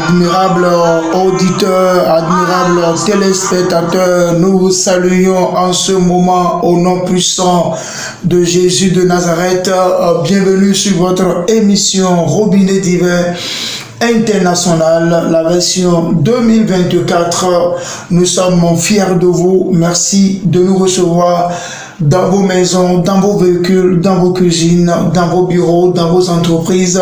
Admirable auditeur, admirable téléspectateur, nous vous saluons en ce moment au nom puissant de Jésus de Nazareth. Bienvenue sur votre émission Robinet Divin International, la version 2024. Nous sommes fiers de vous. Merci de nous recevoir dans vos maisons, dans vos véhicules, dans vos cuisines, dans vos bureaux, dans vos entreprises,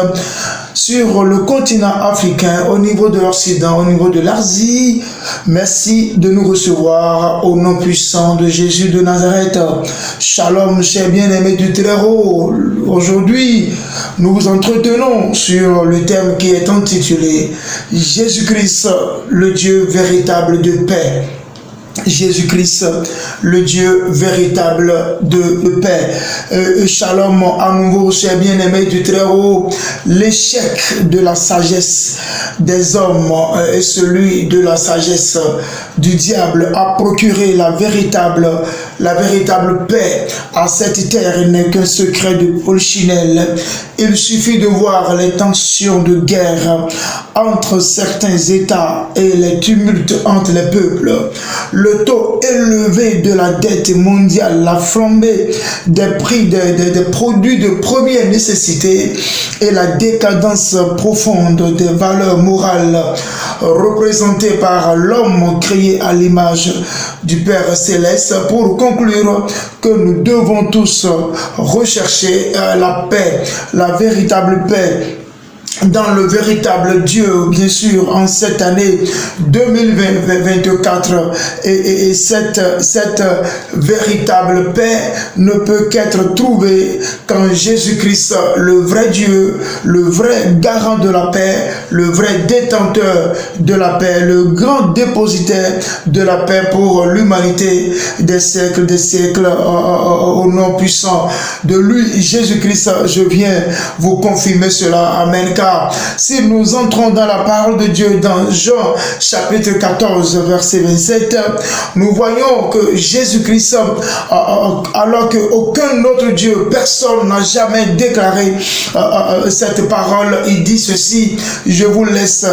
sur le continent africain, au niveau de l'Occident, au niveau de l'Asie. Merci de nous recevoir au nom puissant de Jésus de Nazareth. Shalom, chers bien-aimés du Très-Haut. Aujourd'hui, nous vous entretenons sur le thème qui est intitulé « Jésus-Christ, le Dieu véritable de paix ». Jésus-Christ, le Dieu véritable de paix. Shalom à nouveau, chers bien-aimés du Très-Haut. L'échec de la sagesse des hommes et celui de la sagesse du diable a procuré la véritable paix à cette terre n'est qu'un secret de polichinelle. Il suffit de voir les tensions de guerre entre certains États et les tumultes entre les peuples. Le taux élevé de la dette mondiale, la flambée des prix des produits de première nécessité et la décadence profonde des valeurs morales représentées par l'homme créé à l'image du Père Céleste. Pour conclure que nous devons tous rechercher la paix, la véritable paix dans le véritable Dieu, bien sûr, en cette année 2024, et cette véritable paix ne peut qu'être trouvée quand Jésus-Christ, le vrai Dieu, le vrai garant de la paix, le vrai détenteur de la paix, le grand dépositaire de la paix pour l'humanité des siècles, au nom puissant de lui, Jésus-Christ, je viens vous confirmer cela. Amen. Car si nous entrons dans la parole de Dieu dans Jean chapitre 14 verset 27, nous voyons que Jésus-Christ, alors qu'aucun autre Dieu, personne n'a jamais déclaré cette parole, il dit ceci: je vous laisse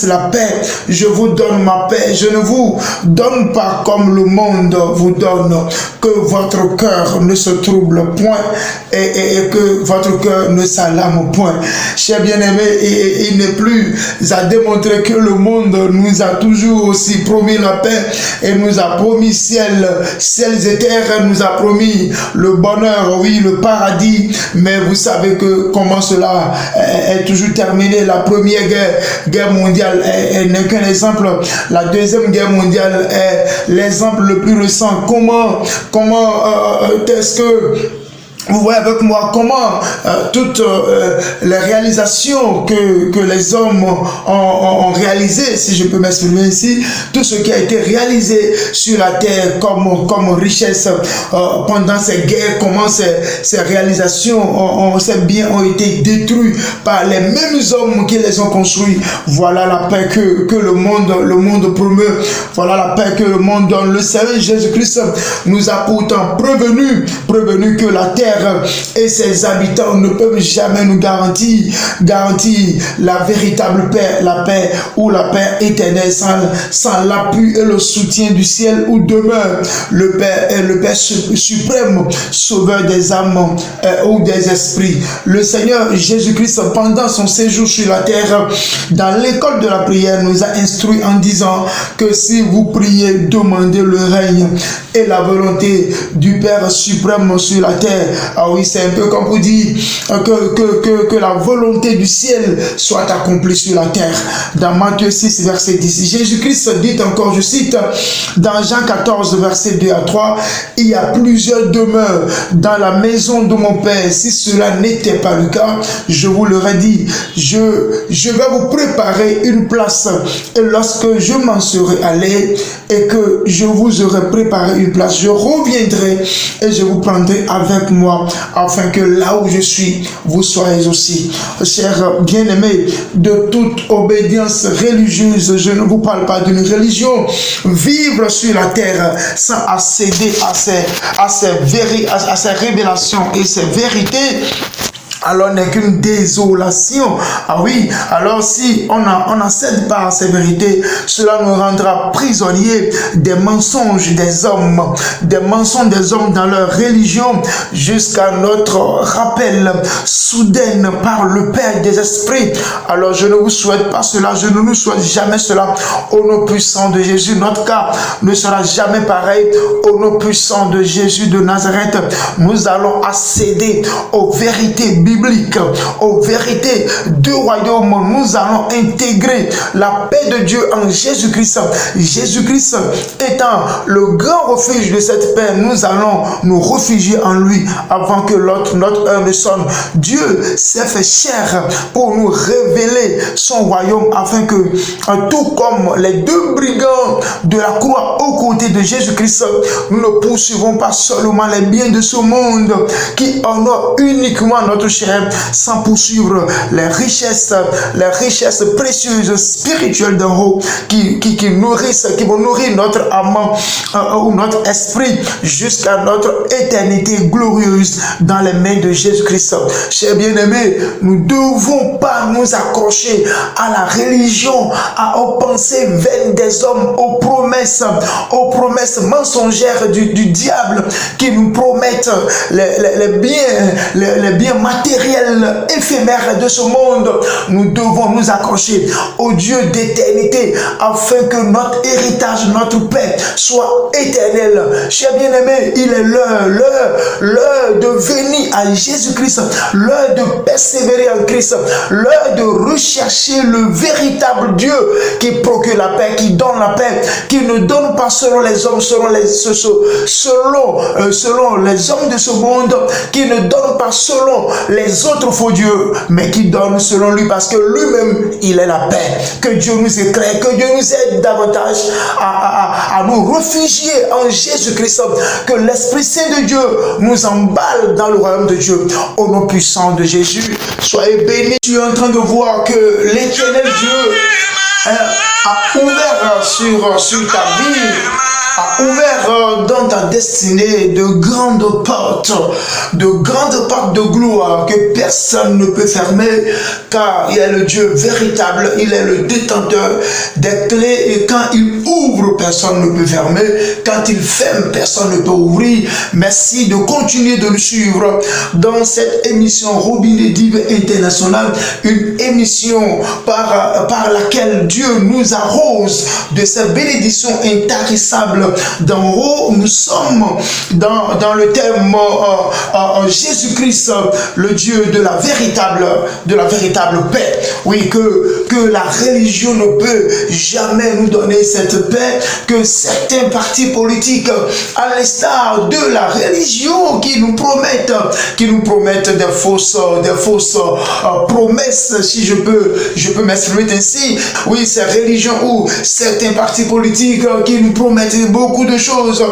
la paix, je vous donne ma paix, je ne vous donne pas comme le monde vous donne, que votre cœur ne se trouble point et que votre cœur ne s'alarme point. Cher bien-aimé, il n'est plus à démontrer que le monde nous a toujours aussi promis la paix et nous a promis ciel et terre, nous a promis le bonheur, oui, le paradis. Mais vous savez que comment cela est toujours terminé. La première guerre mondiale n'est qu'un exemple. La deuxième guerre mondiale est l'exemple le plus récent. Comment est-ce que vous voyez avec moi comment toutes les réalisations que les hommes ont réalisées, si je peux m'exprimer ici, tout ce qui a été réalisé sur la terre comme richesse pendant ces guerres, comment ces réalisations, ces biens ont été détruits par les mêmes hommes qui les ont construits. Voilà la paix que le monde promeut. Voilà la paix que le monde donne. Le Seigneur Jésus-Christ nous a pourtant prévenu que la terre et ses habitants ne peuvent jamais nous garantir la véritable paix, la paix ou la paix éternelle sans l'appui et le soutien du ciel où demeure le Père suprême, sauveur des âmes ou des esprits. Le Seigneur Jésus-Christ, pendant son séjour sur la terre, dans l'école de la prière, nous a instruit en disant que si vous priez, demandez le règne et la volonté du Père suprême sur la terre. Ah oui, c'est un peu comme pour dire que la volonté du ciel soit accomplie sur la terre. Dans Matthieu 6, verset 10, Jésus-Christ dit encore, je cite, dans Jean 14, verset 2 à 3, il y a plusieurs demeures dans la maison de mon Père. Si cela n'était pas le cas, je vous l'aurais dit, je vais vous préparer une place. Et lorsque je m'en serai allé et que je vous aurai préparé une place, je reviendrai et je vous prendrai avec moi, afin que là où je suis, vous soyez aussi. Chers bien-aimés, de toute obédience religieuse, je ne vous parle pas d'une religion, vivre sur la terre sans accéder à ces révélations et ces vérités alors n'est qu'une désolation. Ah oui, alors si on n'accède pas à ces vérités, cela nous rendra prisonniers des mensonges des hommes dans leur religion, jusqu'à notre rappel soudaine par le Père des esprits. Alors je ne vous souhaite pas cela, je ne nous souhaite jamais cela. Au nom puissant de Jésus, notre cas ne sera jamais pareil. Au nom puissant de Jésus de Nazareth, nous allons accéder aux vérités bibliques, aux vérités du royaume. Nous allons intégrer la paix de Dieu en Jésus-Christ. Jésus-Christ étant le grand refuge de cette paix, nous allons nous réfugier en lui avant que notre heure ne sonne. Dieu s'est fait chair pour nous révéler son royaume, afin que, tout comme les deux brigands de la croix aux côtés de Jésus-Christ, nous ne poursuivons pas seulement les biens de ce monde qui honorent uniquement notre chair, sans poursuivre les richesses précieuses spirituelles d'en haut qui vont nourrir notre âme ou notre esprit jusqu'à notre éternité glorieuse dans les mains de Jésus-Christ. Chers bien-aimés, nous ne devons pas nous accrocher à la religion, aux pensées vaines des hommes, aux promesses mensongères du diable qui nous promettent les biens matériels éphémères de ce monde. Nous devons nous accrocher au Dieu d'éternité, afin que notre héritage, notre paix soit éternel. Chers bien-aimés, il est l'heure de venir à Jésus-Christ, l'heure de persévérer en Christ, l'heure de rechercher le véritable Dieu qui procure la paix, qui donne la paix, qui ne donne pas selon les hommes, selon les hommes de ce monde, qui ne donne pas selon les autres faux dieux, mais qui donne selon lui, parce que lui-même, il est la paix. Que Dieu nous éclaire, que Dieu nous aide davantage à nous réfugier en Jésus-Christ, que l'Esprit Saint de Dieu nous emballe dans le royaume de Dieu. Au nom puissant de Jésus, soyez bénis. Tu es en train de voir que l'Éternel Dieu a ouvert sur ta vie, a ouvert dans ta destinée de grandes portes de gloire que personne ne peut fermer, car il est le Dieu véritable, il est le détenteur des clés, et quand il ouvre, personne ne peut fermer, quand il ferme, personne ne peut ouvrir. Merci de continuer de le suivre dans cette émission Robinet Dive International, une émission par laquelle Dieu nous arrose de sa bénédiction intarissable d'en haut. Nous sommes dans le thème Jésus-Christ, le Dieu de la véritable paix. Oui, que la religion ne peut jamais nous donner cette paix, que certains partis politiques, à l'instar de la religion, qui nous promettent des fausses promesses, si je peux m'exprimer ainsi. Oui, ces religions ou certains partis politiques qui nous promettent beaucoup de choses,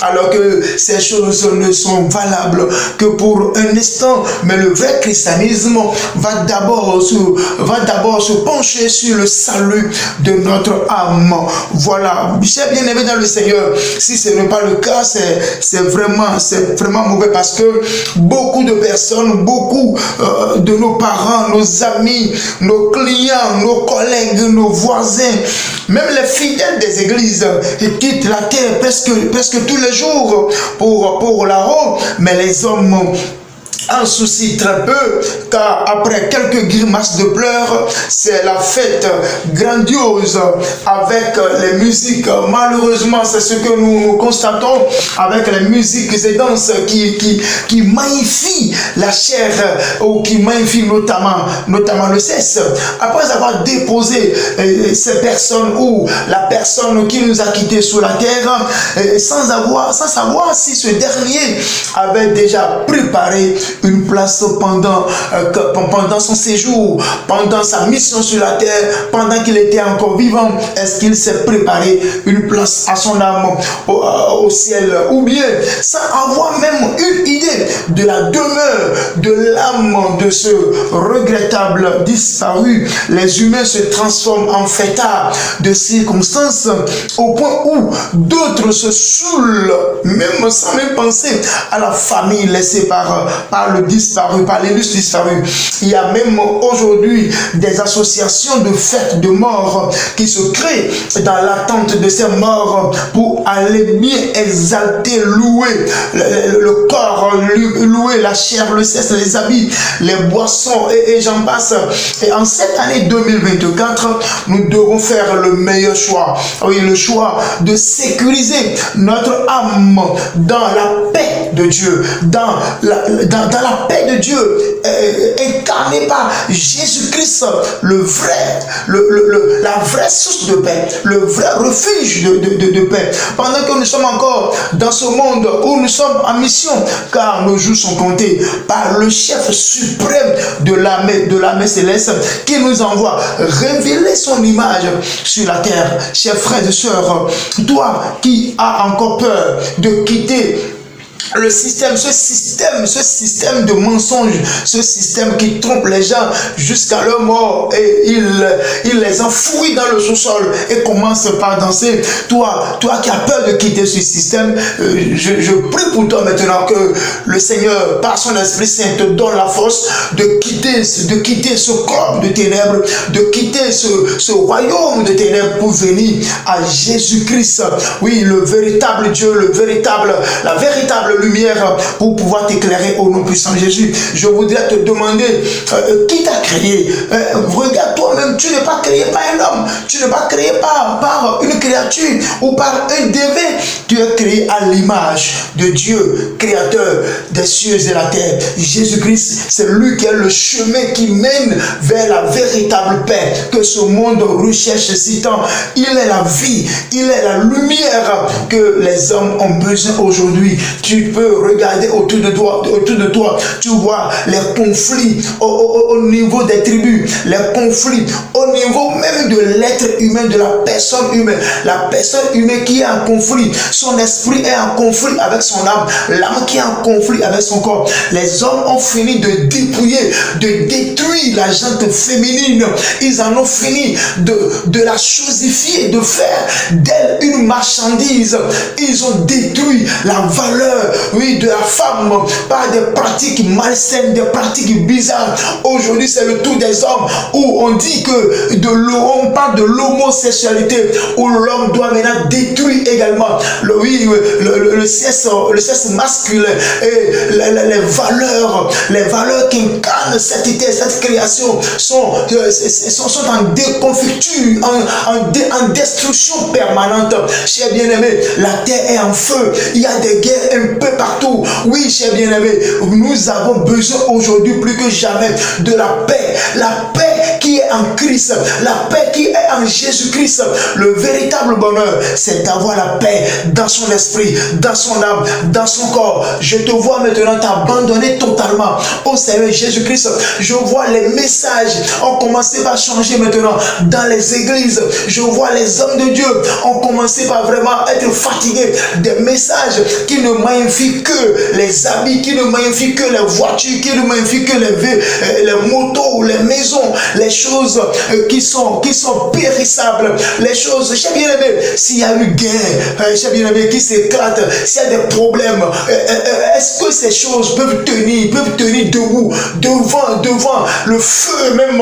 alors que ces choses ne sont valables que pour un instant. Mais le vrai christianisme va d'abord se pencher sur le salut de notre âme. Voilà, chers bien-aimés dans le Seigneur, si ce n'est pas le cas, c'est vraiment mauvais, parce que beaucoup de personnes, beaucoup de nos parents, nos amis, nos clients, nos collègues, nos voisins, même les fidèles des églises, ils quittent la terre presque tous les jours pour là-haut, mais les hommes en souci très peu, car après quelques grimaces de pleurs, c'est la fête grandiose avec les musiques. Malheureusement, c'est ce que nous constatons avec les musiques et danses qui magnifient la chair, ou qui magnifient notamment le sexe. Après avoir déposé ces personnes, ou la personne qui nous a quittés sur la terre, sans savoir si ce dernier avait déjà préparé une place pendant son séjour, pendant sa mission sur la terre, pendant qu'il était encore vivant. Est-ce qu'il s'est préparé une place à son âme au ciel, ou bien sans avoir même une idée de la demeure de l'âme de ce regrettable disparu, les humains se transforment en fêtards de circonstances au point où d'autres se saoulent, même sans même penser à la famille laissée par le disparu, par l'illustre disparu. Il y a même aujourd'hui des associations de fêtes de mort qui se créent dans l'attente de ces morts pour aller bien exalter, louer le corps, louer la chair, le sexe, les habits, les boissons et j'en passe. Et en cette année 2024, nous devons faire le meilleur choix. Oui, le choix de sécuriser notre âme dans la paix de Dieu, dans la paix de Dieu, incarnée par Jésus-Christ, la vraie source de paix, le vrai refuge de paix. Pendant que nous sommes encore dans ce monde où nous sommes en mission, car nos jours sont comptés par le chef suprême de l'armée céleste qui nous envoie révéler son image sur la terre. Chers frères et sœurs, toi qui as encore peur de quitter le système, ce système de mensonges, ce système qui trompe les gens jusqu'à leur mort et il les enfouit dans le sous-sol et commence par danser. Toi qui as peur de quitter ce système, je prie pour toi maintenant que le Seigneur, par son Esprit Saint, te donne la force de quitter ce corps de ténèbres, de quitter ce royaume de ténèbres pour venir à Jésus-Christ. Oui, le véritable Dieu, la véritable lumière pour pouvoir t'éclairer au nom puissant de Jésus. Je voudrais te demander qui t'a créé. Regarde toi-même, tu n'es pas créé par un homme, tu n'es pas créé par une créature ou par un dévé. Tu es créé à l'image de Dieu, créateur des cieux et la terre. Jésus-Christ, c'est lui qui est le chemin qui mène vers la véritable paix que ce monde recherche si tant. Il est la vie, il est la lumière que les hommes ont besoin aujourd'hui. Tu peux regarder autour de toi, tu vois les conflits au niveau des tribus, les conflits au niveau même de l'être humain, de la personne humaine. La personne humaine qui est en conflit, son esprit est en conflit avec son âme, l'âme qui est en conflit avec son corps. Les hommes ont fini de dépouiller, de détruire la gente féminine. Ils en ont fini de la chosifier, de faire d'elle une marchandise. Ils ont détruit la valeur, oui, de la femme par des pratiques malsaines, des pratiques bizarres. Aujourd'hui, c'est le tour des hommes où on dit que on parle de l'homosexualité, où l'homme doit maintenant détruire également le sexe masculin et les valeurs qui incarnent cette création sont en déconfiture, en destruction permanente. Chers bien-aimés, la terre est en feu. Il y a des guerres un peu partout. Oui, chers bien-aimés, nous avons besoin aujourd'hui plus que jamais de la paix qui est en Christ, la paix qui est en Jésus-Christ. Le véritable bonheur, c'est d'avoir la paix dans son esprit, dans son âme, dans son corps. Je te vois maintenant t'abandonner totalement au Seigneur Jésus-Christ. Je vois les messages ont commencé par changer maintenant dans les églises. Je vois les hommes de Dieu ont commencé par vraiment être fatigués des messages qui ne magnifient que les habits, qui ne magnifient que les voitures, qui ne magnifient que les motos, les maisons, les choses qui sont périssables, les choses, chers bien-aimés, s'il y a une guerre, chers bien-aimés, qui s'éclate, s'il y a des problèmes, est-ce que ces choses peuvent tenir debout devant le feu même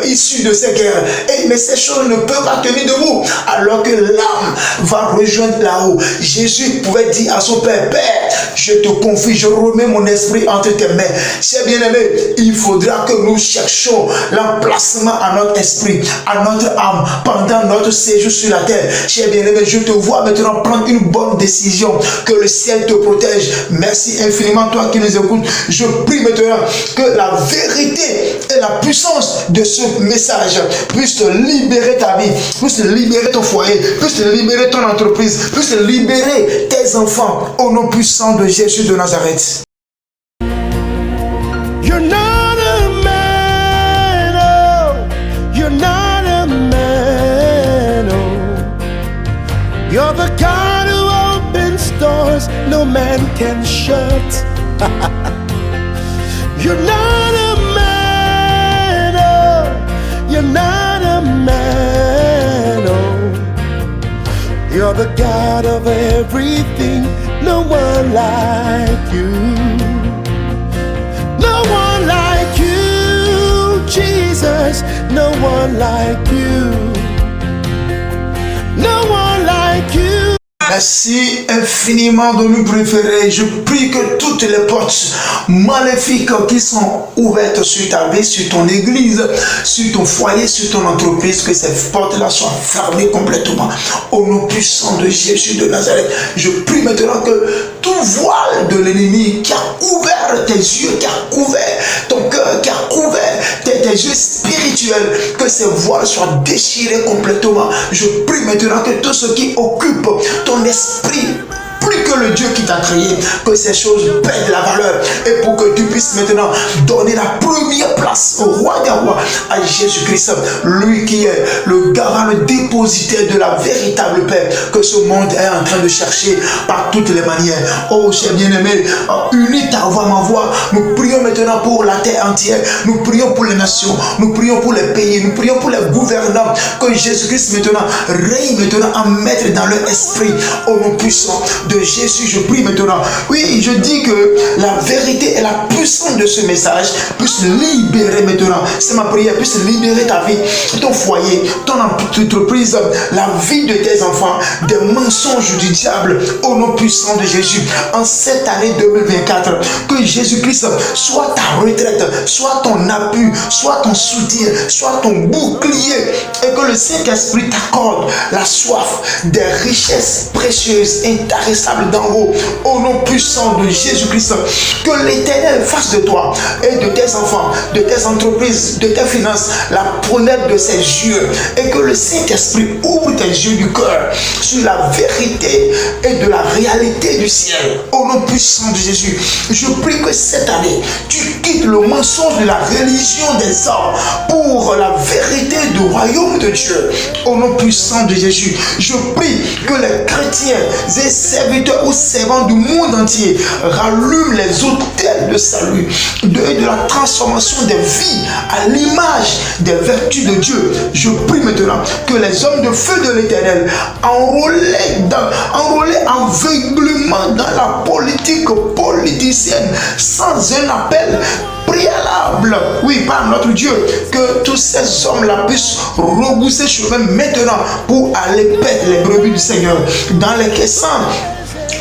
issu de ces guerres? Mais ces choses ne peuvent pas tenir debout alors que l'âme va rejoindre là-haut. Jésus pouvait dire à son Père, Père, je te confie, je remets mon esprit entre tes mains. Chers bien-aimés, il faudra que nous cherchions l'emplacement à notre esprit, à notre âme, pendant notre séjour sur la terre. Chers bien-aimés, je te vois maintenant prendre une bonne décision, que le ciel te protège. Merci infiniment, toi qui nous écoutes. Je prie maintenant que la vérité et la puissance de ce message puisse te libérer ta vie, puisse te libérer ton foyer, puisse te libérer ton entreprise, puisse te libérer tes enfants, au nom puissant de Jésus de Nazareth. You're not a man, oh, you're not a man, oh. You're the God who opens doors no man can shut. out of everything. No one like you. No one like you, Jesus. No one like you. No one like you. Merci infiniment de nous préférer. Je prie que toutes les portes maléfiques qui sont ouvertes sur ta vie, sur ton église, sur ton foyer, sur ton entreprise, que ces portes-là soient fermées complètement. Au nom puissant de Jésus de Nazareth, je prie maintenant que tout voile de l'ennemi qui a couvert tes yeux, qui a couvert ton cœur, qui a couvert tes yeux spirituels, que ces voiles soient déchirés complètement. Je prie maintenant que tout ce qui occupe ton esprit, plus que le Dieu qui t'a créé, que ces choses perdent la valeur, et pour que tu puisses maintenant donner la première place au roi des rois, à Jésus-Christ, lui qui est le garant, le dépositaire de la véritable paix que ce monde est en train de chercher par toutes les manières. Oh cher bien-aimé, unis ta voix, ma voix, nous prions maintenant pour la terre entière, nous prions pour les nations, nous prions pour les pays, nous prions pour les gouvernants, que Jésus-Christ maintenant règne maintenant en maître dans leur esprit. Au nom puissant de Jésus, je prie maintenant. Oui, je dis que la vérité et la puissance de ce message puisse libérer maintenant. C'est ma prière, puisse libérer ta vie, ton foyer, ton entreprise, la vie de tes enfants, des mensonges du diable. Au nom puissant de Jésus, en cette année 2024, que Jésus-Christ soit ta retraite, soit ton appui, soit ton soutien, soit ton bouclier, et que le Saint-Esprit t'accorde la soif des richesses précieuses, intarissables d'en haut. Au nom puissant de Jésus-Christ, que l'Éternel fasse de toi et de tes enfants, de tes entreprises, de tes finances, la prunelle de ses yeux, et que le Saint-Esprit ouvre tes yeux du cœur sur la vérité et de la réalité du ciel. Au nom puissant de Jésus, je prie que cette année, tu quittes le mensonge de la religion des hommes pour la vérité du royaume de Dieu. Au nom puissant de Jésus, je prie que les chrétiens et serviteurs ou servants du monde entier rallument les autels de salut, de la transformation des vies à l'image des vertus de Dieu. Je prie maintenant que les hommes de feu de l'Éternel, enrôlés aveuglément dans la politique politicienne, sans un appel préalable, oui, par notre Dieu, que tous ces hommes-là puissent rebousser chemin maintenant pour aller perdre les brebis du Seigneur, dans les caissons.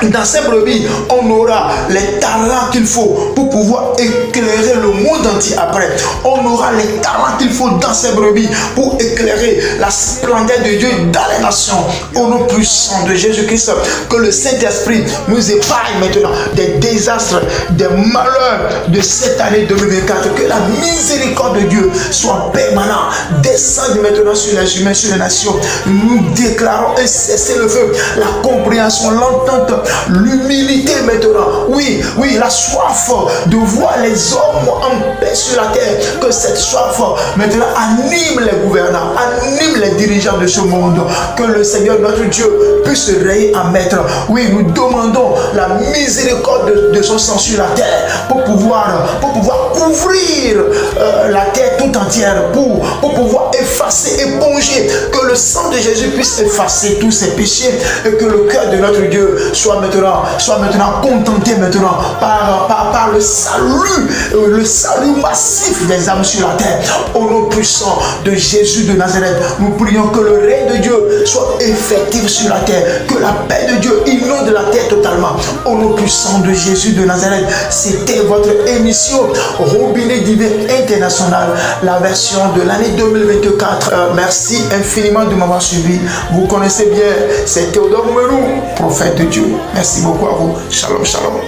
Dans ces brebis, on aura les talents qu'il faut pour pouvoir éclairer le monde entier après. On aura les talents qu'il faut dans ces brebis pour éclairer la splendeur de Dieu dans les nations. Au nom puissant de Jésus-Christ, que le Saint-Esprit nous épargne maintenant des désastres, des malheurs de cette année 2024. Que la miséricorde de Dieu soit permanente, descende maintenant sur les humains, sur les nations. Nous déclarons un cessez-le-feu, la compréhension, l'entente, l'humilité maintenant. Oui, la soif de voir les hommes en paix sur la terre. Que cette soif maintenant anime les gouvernants, anime les dirigeants de ce monde. Que le Seigneur notre Dieu puisse régner en maître. Oui, nous demandons la miséricorde de son sang sur la terre pour pouvoir couvrir la terre tout entière, pour pouvoir effacer, éponger. Que le sang de Jésus puisse effacer tous ces péchés, et que le cœur de notre Dieu soit maintenant contenté maintenant par le salut massif des âmes sur la terre. Au nom puissant de Jésus de Nazareth, nous prions que le règne de Dieu soit effectif sur la terre, que la paix de Dieu inonde la terre totalement. Au nom puissant de Jésus de Nazareth, c'était votre émission Robinet Divin International, la version de l'année 2024. Merci infiniment de m'avoir suivi. Vous connaissez bien, c'est Théodore Moumelou, prophète de Dieu. Merci beaucoup à vous. Shalom, shalom.